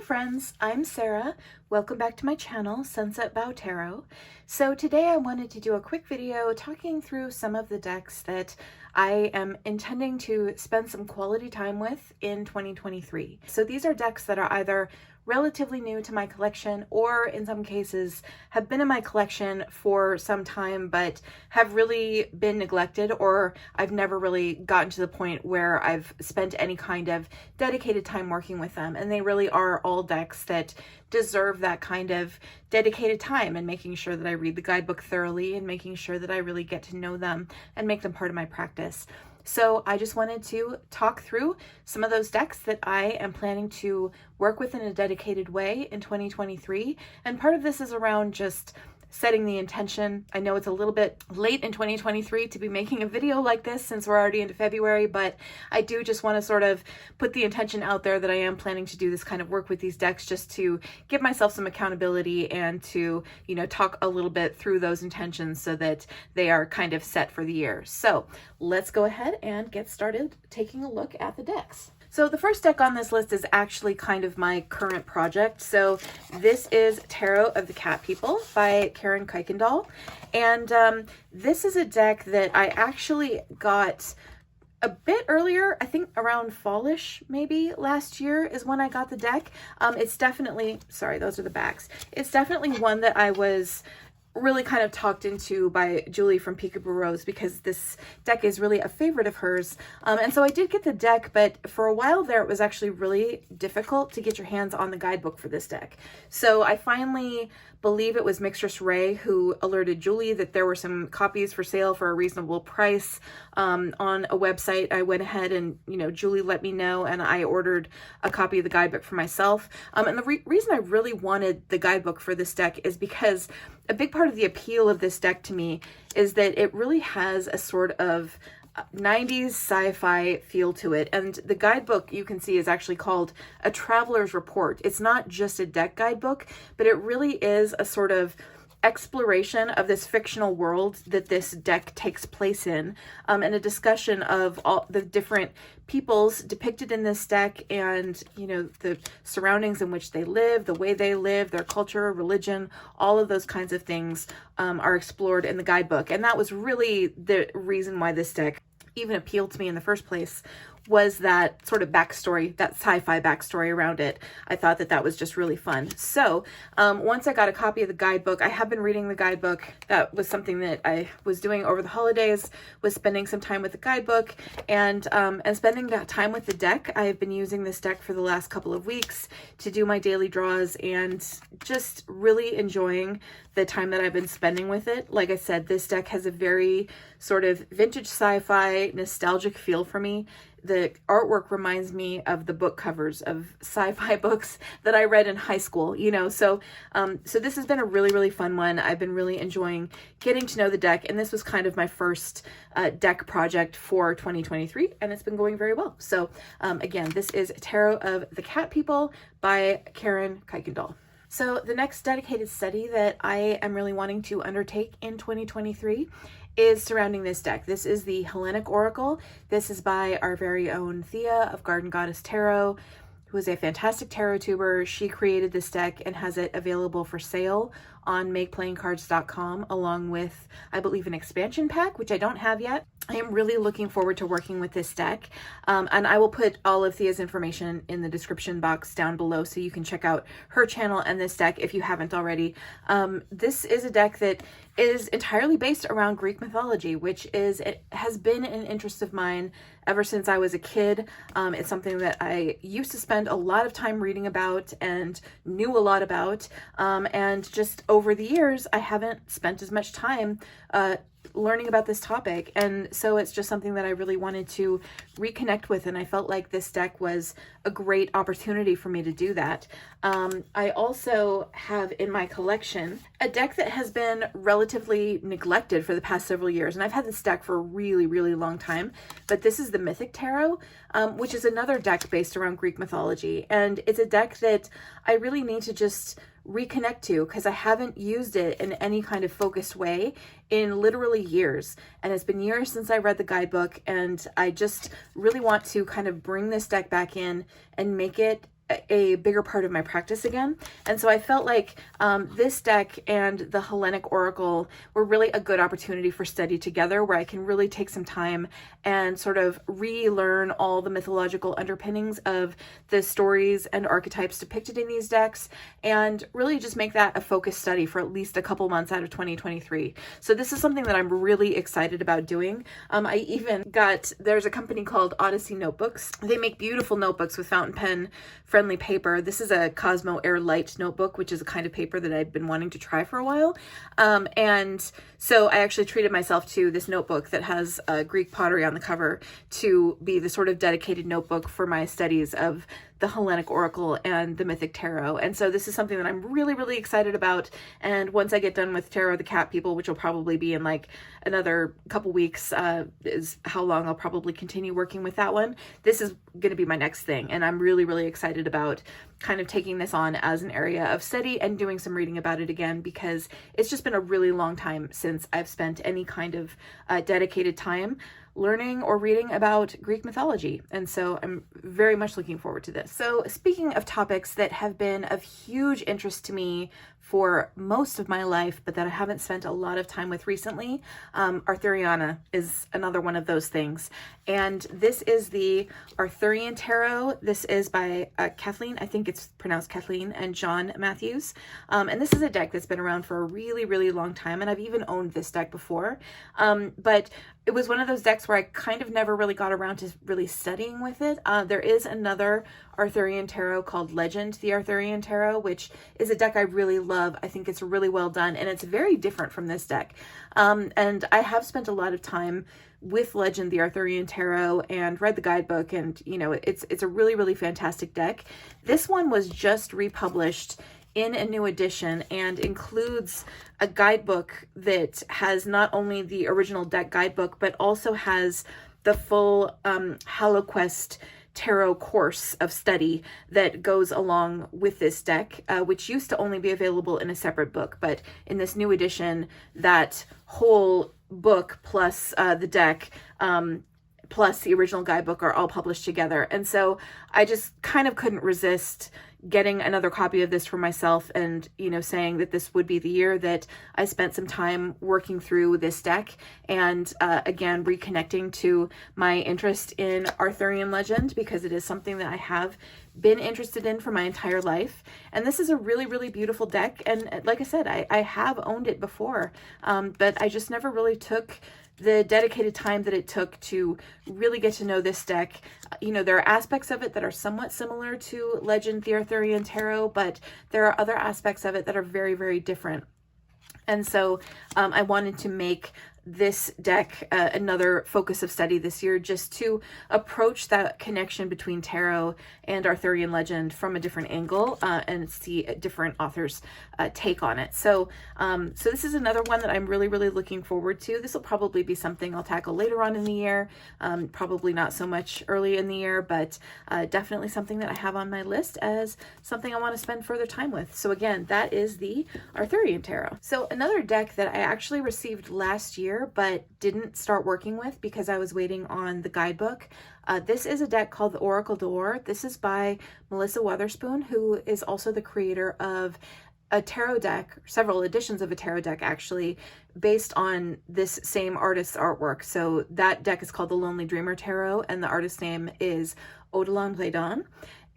friends, I'm Sarah. Welcome back to my channel, Sunset Bow Tarot. So today I wanted to do a quick video talking through some of the decks that I am intending to spend some quality time with in 2023. So these are decks that are either relatively new to my collection or in some cases have been in my collection for some time but have really been neglected, or I've never really gotten to the point where I've spent any kind of dedicated time working with them. And they really are all decks that deserve that kind of dedicated time and making sure that I read the guidebook thoroughly and making sure that I really get to know them and make them part of my practice. So I just wanted to talk through some of those decks that I am planning to work with in a dedicated way in 2023. And part of this is around just setting the intention. I know it's a little bit late in 2023 to be making a video like this since we're already into February, but I do just want to sort of put the intention out there that I am planning to do this kind of work with these decks just to give myself some accountability and to, talk a little bit through those intentions so that they are kind of set for the year. So let's go ahead and get started taking a look at the decks. So the first deck on this list is actually kind of my current project. So this is Tarot of the Cat People by Karen Kuykendall. And this is a deck that I actually got a bit earlier, I think around fallish maybe last year is when I got the deck. It's definitely, sorry, those are the backs. It's definitely one that I was really kind of talked into by Julie from Peekaboo Rose because this deck is really a favorite of hers. And so I did get the deck, but for a while there, it was actually really difficult to get your hands on the guidebook for this deck. So I finally believe it was Mixtress Ray who alerted Julie that there were some copies for sale for a reasonable price on a website. I went ahead and, Julie let me know and I ordered a copy of the guidebook for myself. And the reason I really wanted the guidebook for this deck is because a big part of the appeal of this deck to me is that it really has a sort of 90s sci-fi feel to it. And the guidebook you can see is actually called A Traveler's Report. It's not just a deck guidebook, but it really is a sort of exploration of this fictional world that this deck takes place in, and a discussion of all the different peoples depicted in this deck and, the surroundings in which they live, the way they live, their culture, religion, all of those kinds of things are explored in the guidebook. And that was really the reason why this deck even appealed to me in the first place, was that sort of backstory, that sci-fi backstory around it. I thought that was just really fun. So once I got a copy of the guidebook, I have been reading the guidebook. That was something that I was doing over the holidays, was spending some time with the guidebook and spending that time with the deck. I have been using this deck for the last couple of weeks to do my daily draws and just really enjoying the time that I've been spending with it. Like I said, this deck has a very sort of vintage sci-fi nostalgic feel for me. The artwork reminds me of the book covers of sci-fi books that I read in high school, so this has been a really, really fun one. I've been really enjoying getting to know the deck, and this was kind of my first deck project for 2023, and it's been going very well. So again, this is Tarot of the Cat People by Karen Kuykendall. So the next dedicated study that I am really wanting to undertake in 2023 is surrounding this deck. This is the Hellenic Oracle. This is by our very own Thea of Garden Goddess Tarot, who is a fantastic tarot tuber. She created this deck and has it available for sale on makeplayingcards.com along with, I believe, an expansion pack, which I don't have yet. I am really looking forward to working with this deck. And I will put all of Thea's information in the description box down below so you can check out her channel and this deck if you haven't already. This is a deck that is entirely based around Greek mythology, it has been an interest of mine ever since I was a kid. It's something that I used to spend a lot of time reading about and knew a lot about. And just over the years, I haven't spent as much time learning about this topic. And so it's just something that I really wanted to reconnect with. And I felt like this deck was a great opportunity for me to do that. I also have in my collection a deck that has been relatively neglected for the past several years. And I've had this deck for a really, really long time, but this is the Mythic Tarot, which is another deck based around Greek mythology. And it's a deck that I really need to just reconnect to because I haven't used it in any kind of focused way in literally years. And it's been years since I read the guidebook, and I just really want to kind of bring this deck back in and make it a bigger part of my practice again. And so I felt like this deck and the Hellenic Oracle were really a good opportunity for study together, where I can really take some time and sort of relearn all the mythological underpinnings of the stories and archetypes depicted in these decks, and really just make that a focused study for at least a couple months out of 2023. So this is something that I'm really excited about doing. I even there's a company called Odyssey Notebooks. They make beautiful notebooks with fountain pen friendly paper. This is a Cosmo Air Light notebook, which is a kind of paper that I've been wanting to try for a while. And so I actually treated myself to this notebook that has Greek pottery on the cover to be the sort of dedicated notebook for my studies of the Hellenic Oracle and the Mythic Tarot. And so this is something that I'm really, really excited about. And once I get done with Tarot of the Cat People, which will probably be in like another couple weeks, is how long I'll probably continue working with that one. This is going to be my next thing. And I'm really, really excited about kind of taking this on as an area of study and doing some reading about it again, because it's just been a really long time since I've spent any kind of dedicated time learning or reading about Greek mythology. And so I'm very much looking forward to this. So speaking of topics that have been of huge interest to me for most of my life, but that I haven't spent a lot of time with recently, Arthuriana is another one of those things. And this is the Arthurian Tarot. This is by Kathleen, I think it's pronounced Kathleen, and John Matthews. And this is a deck that's been around for a really, really long time. And I've even owned this deck before. But it was one of those decks where I kind of never really got around to really studying with it. There is another Arthurian Tarot called Legend, the Arthurian Tarot, which is a deck I really love. I think it's really well done, and it's very different from this deck. And I have spent a lot of time with Legend, the Arthurian Tarot, and read the guidebook, and you know, it's a really, really fantastic deck. This one was just republished in a new edition and includes a guidebook that has not only the original deck guidebook, but also has the full HaloQuest tarot course of study that goes along with this deck, which used to only be available in a separate book. But in this new edition, that whole book plus the deck plus the original guidebook are all published together. And so I just kind of couldn't resist getting another copy of this for myself, and you know, saying that this would be the year that I spent some time working through this deck, and again reconnecting to my interest in Arthurian legend, because it is something that I have been interested in for my entire life. And this is a really, really beautiful deck, and like I said, I have owned it before, but I just never really took the dedicated time that it took to really get to know this deck. You know, there are aspects of it that are somewhat similar to Legend, the Arthurian Tarot, but there are other aspects of it that are very, very different. And so I wanted to make this deck another focus of study this year, just to approach that connection between tarot and Arthurian legend from a different angle, and see different authors' take on it. So so this is another one that I'm really, really looking forward to. This will probably be something I'll tackle later on in the year, probably not so much early in the year, but definitely something that I have on my list as something I want to spend further time with. So again, that is the Arthurian Tarot. So another deck that I actually received last year but didn't start working with because I was waiting on the guidebook. This is a deck called the Oracle d'Or. This is by Melissa Weatherspoon, who is also the creator of a tarot deck, several editions of a tarot deck actually, based on this same artist's artwork. So that deck is called the Lonely Dreamer Tarot, and the artist's name is Odilon Playdon.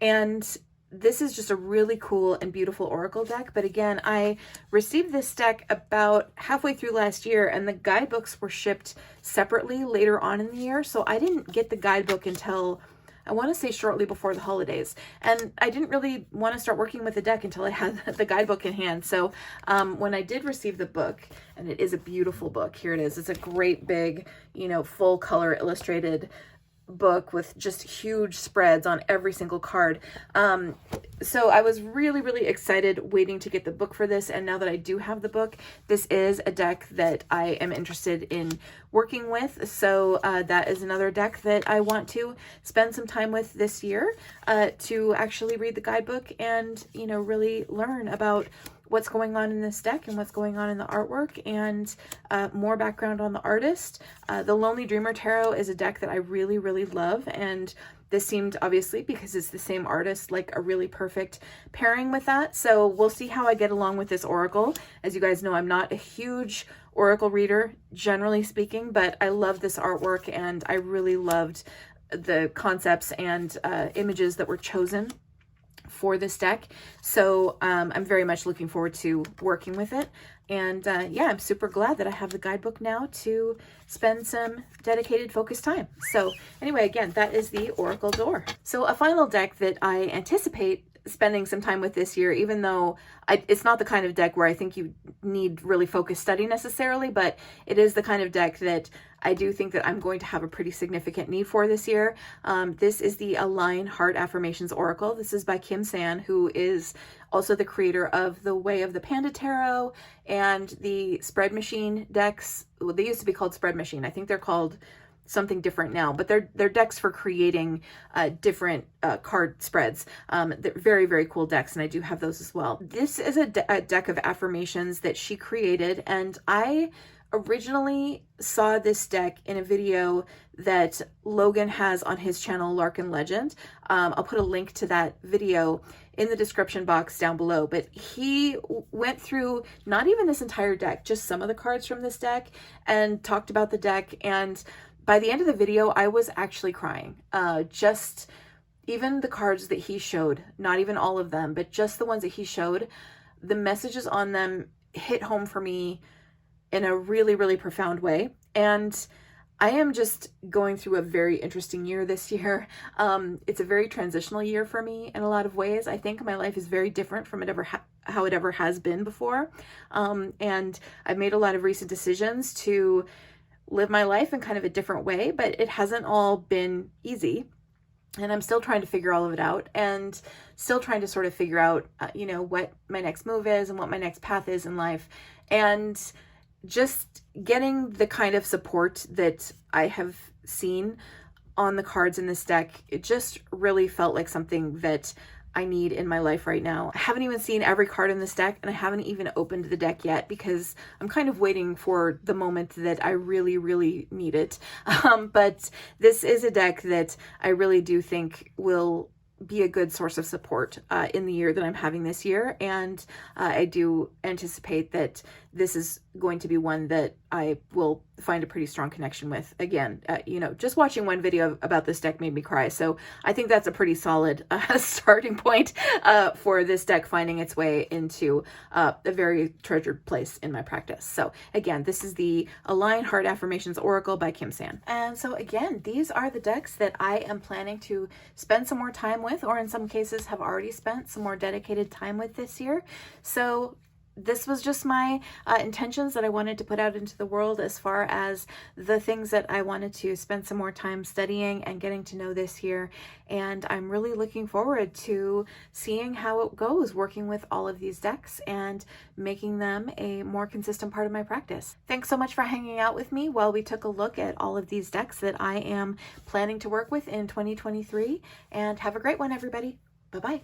And this is just a really cool and beautiful oracle deck. But again, I received this deck about halfway through last year, and the guidebooks were shipped separately later on in the year. So I didn't get the guidebook until, I want to say, shortly before the holidays. And I didn't really want to start working with the deck until I had the guidebook in hand. So when I did receive the book, and it is a beautiful book, here it is. It's a great big, you know, full color illustrated book with just huge spreads on every single card. So I was really, really excited waiting to get the book for this. And now that I do have the book, this is a deck that I am interested in working with. So that is another deck that I want to spend some time with this year, to actually read the guidebook and, you know, really learn about what's going on in this deck and what's going on in the artwork, and more background on the artist. The Lonely Dreamer Tarot is a deck that I really, really love, and this seemed, obviously, because it's the same artist, like a really perfect pairing with that. So we'll see how I get along with this oracle. As you guys know, I'm not a huge oracle reader, generally speaking, but I love this artwork and I really loved the concepts and images that were chosen for this deck. So I'm very much looking forward to working with it. And yeah, I'm super glad that I have the guidebook now to spend some dedicated focused time. So anyway, again, that is the Oracle Door. So a final deck that I anticipate spending some time with this year, even though it's not the kind of deck where I think you need really focused study necessarily, but it is the kind of deck that I do think that I'm going to have a pretty significant need for this year. This is the Align Heart Affirmations Oracle. This is by Kim San, who is also the creator of the Way of the Panda Tarot and the Spread Machine decks. Well, they used to be called Spread Machine. I think they're called something different now, but they're decks for creating different card spreads. They're very, very cool decks, and I do have those as well. This is a deck of affirmations that she created, and I originally saw this deck in a video that Logan has on his channel, Larkin Legend. I'll put a link to that video in the description box down below, but he went through not even this entire deck, just some of the cards from this deck, and talked about the deck. And by the end of the video, I was actually crying. Just even the cards that he showed, not even all of them, but just the ones that he showed, the messages on them hit home for me in a really, really profound way. And I am just going through a very interesting year this year. It's a very transitional year for me in a lot of ways. I think my life is very different from how it ever has been before. And I've made a lot of recent decisions to live my life in kind of a different way, but it hasn't all been easy. And I'm still trying to figure all of it out, and still trying to sort of figure out, you know, what my next move is and what my next path is in life. And just getting the kind of support that I have seen on the cards in this deck, it just really felt like something that I need in my life right now. I haven't even seen every card in this deck, and I haven't even opened the deck yet because I'm kind of waiting for the moment that I really, really need it. But this is a deck that I really do think will be a good source of support in the year that I'm having this year. And I do anticipate that this is going to be one that I will find a pretty strong connection with. Again, you know, just watching one video about this deck made me cry. So I think that's a pretty solid starting point for this deck finding its way into a very treasured place in my practice. So again, this is the Align Heart Affirmations Oracle by Kim San. And so again, these are the decks that I am planning to spend some more time with, or in some cases have already spent some more dedicated time with this year. So this was just my intentions that I wanted to put out into the world as far as the things that I wanted to spend some more time studying and getting to know this year. And I'm really looking forward to seeing how it goes working with all of these decks and making them a more consistent part of my practice. Thanks so much for hanging out with me while we took a look at all of these decks that I am planning to work with in 2023. And have a great one, everybody. Bye-bye.